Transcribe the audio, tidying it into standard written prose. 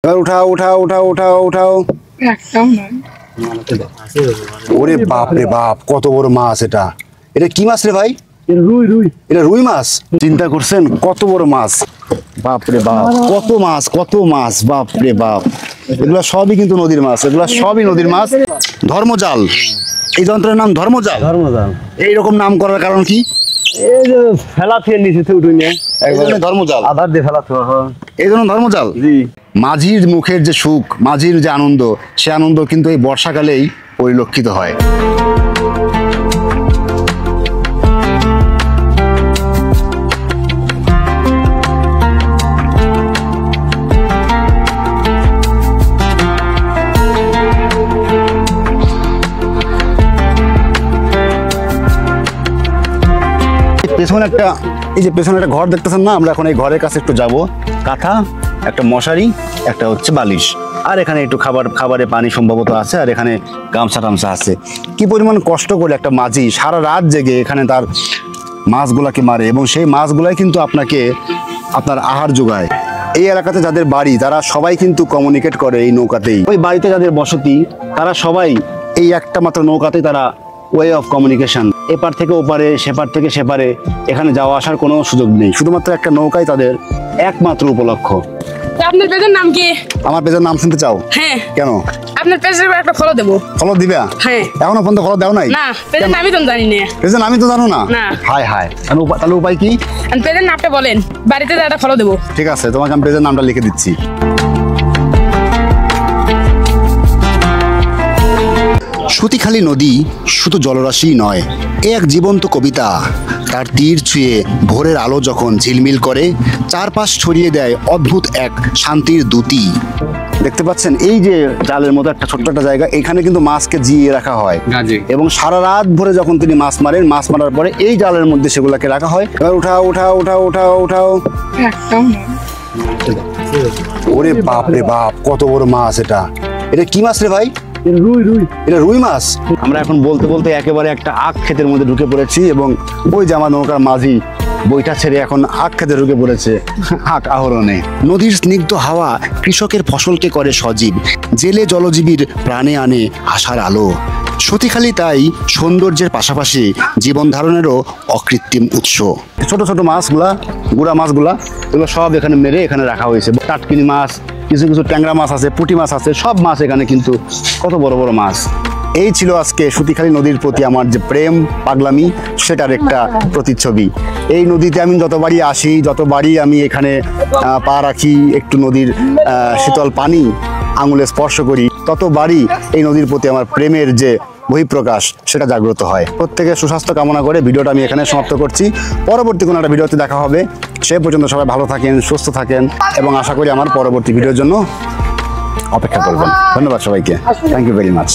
এবার উঠাও উঠাও উঠাও উঠাও উঠাও। ওরে বাপ রে বাপ, কত বড় মাছ! এটা এটা কি মাছ রে ভাই? এটা রুই মাছ। চিন্তা করছেন কত বড় মাছ! বাপ রে বাপ, কত মাছ কত মাছ! বাপ রে বাপ, এগুলা সবই কিন্তু নদীর মাছ, এগুলা সবই নদীর মাছ। ধর্মজাল, এই যন্ত্রের নাম ধর্মজাল। ধর্মজাল এইরকম নাম করার কারণ কি? এই যে ফেলা থেকে নিচে উঠে নিয়ে ধর্মজাল, আধার দিয়ে ফেলা তো এই জন্য ধর্মজাল। জি, মাঝির মুখের যে সুখ, মাঝির যে আনন্দ, সে আনন্দ কিন্তু এই বর্ষাকালেই পরিলক্ষিত হয়। পেছনে একটা, এই যে পেছনে একটা ঘর দেখতেছেন না, আমরা এখন এই ঘরের কাছে একটু যাব। কাঁথা, একটা মশারি, একটা হচ্ছে বালিশ, আর এখানে একটু খাবারের পানি সম্ভবত আছে, আর এখানে গামছা টামছা আছে। কি পরিমাণ কষ্ট করে একটা মাঝি সারা রাত জেগে এখানে তার মাছগুলাকে মারে, এবং সেই মাছগুলাই কিন্তু আপনাকে আপনার আহার যোগায়। এই এলাকাতে যাদের বাড়ি, তারা সবাই কিন্তু কমিউনিকেট করে এই নৌকাতেই। ওই বাড়িতে যাদের বসতি, তারা সবাই এই একটা মাত্র নৌকাতেই তারা ওয়ে অফ কমিউনিকেশন। এপার থেকে ওপারে, সেপার থেকে সেপারে এখানে যাওয়া আসার কোনো সুযোগ নেই, শুধুমাত্র একটা নৌকাই তাদের একমাত্র উপলক্ষ। আপনার পেজের নাম কি? আমার পেজের নাম শুনতে চাও? হ্যাঁ। কেন? আপনার পেজের একটা ফলো দেবো। ফলো দিবে? হ্যাঁ। এখনো পর্যন্ত ফলো দাও নাই? না, পেজের নামই তো জানি না। পেজের নামই তো জানো না? না। হায় হায়, তাহলে উপায় কি? পেজের নামটা বলেন, বাড়িতে একটা ফলো দেবো। ঠিক আছে, তোমাকে আমি পেজের নামটা লিখে দিচ্ছি। সতীখালী নদী শুধু জলরাশি নয়, এ এক জীবন্ত কবিতা। তার তীর ছুঁয়ে ভোরের আলো যখন ঝিলমিল করে, চারপাশ ছড়িয়ে দেয় অদ্ভুত এক শান্তির দ্যুতি। দেখতে পাচ্ছেন এই যে জালের মতো একটা ছোট্ট একটা জায়গা, এখানে কিন্তু মাছকে জিয়ে রাখা হয়, এবং সারা রাত ভরে যখন তিনি মাছ মারেন, মাছ মারার পরে এই জালের মধ্যে সেগুলোকে রাখা হয়। এবার উঠাও উঠাও উঠাও উঠাও উঠাও। ওরে বাপ রে বাপ, কত বড় মাছ! এটা এটা কি মাছ রে ভাই? এটা রুই মাছ। আমরা এখন বলতে বলতে একেবারে একটা আখ ক্ষেতের মধ্যে ঢুকে পড়েছি, এবং ওই যে আমার নৌকার মাঝি বইটা ছেড়ে এখন আখ খেতে ঢুকে পড়েছে আখ আহরণে। নদীর স্নিগ্ধ হাওয়া কৃষকের ফসলকে করে সজীব, জেলে জলজীবীর প্রাণে আনে আশার আলো। সতীখালী তাই সৌন্দর্যের পাশাপাশি জীবন ধারণেরও অকৃত্রিম উৎস। ছোট ছোট মাছগুলা, গুড়া মাছগুলা, এগুলো সব এখানে মেরে এখানে রাখা হয়েছে। টাটকিনি মাছ, কিছু কিছু ট্যাংরা মাছ আছে, পুঁটি মাছ আছে, সব মাছ এখানে কিন্তু কত বড় বড় মাছ। এই ছিল আজকে সতীখালী নদীর প্রতি আমার যে প্রেম পাগলামি, সেটার একটা প্রতিচ্ছবি। এই নদীতে আমি যতবারই আসি, যতবারই আমি এখানে পা রাখি, একটু নদীর শীতল পানি আঙুলে স্পর্শ করি, ততবারই এই নদীর প্রতি আমার প্রেমের যে বহিঃপ্রকাশ সেটা জাগ্রত হয়। প্রত্যেকের সুস্বাস্থ্য কামনা করে ভিডিওটা আমি এখানে সমাপ্ত করছি। পরবর্তী কোনো একটা ভিডিওতে দেখা হবে। সে পর্যন্ত সবাই ভালো থাকেন, সুস্থ থাকেন, এবং আশা করি আমার পরবর্তী ভিডিওর জন্য অপেক্ষা করবেন। ধন্যবাদ সবাইকে, থ্যাংক ইউ ভেরি মাচ।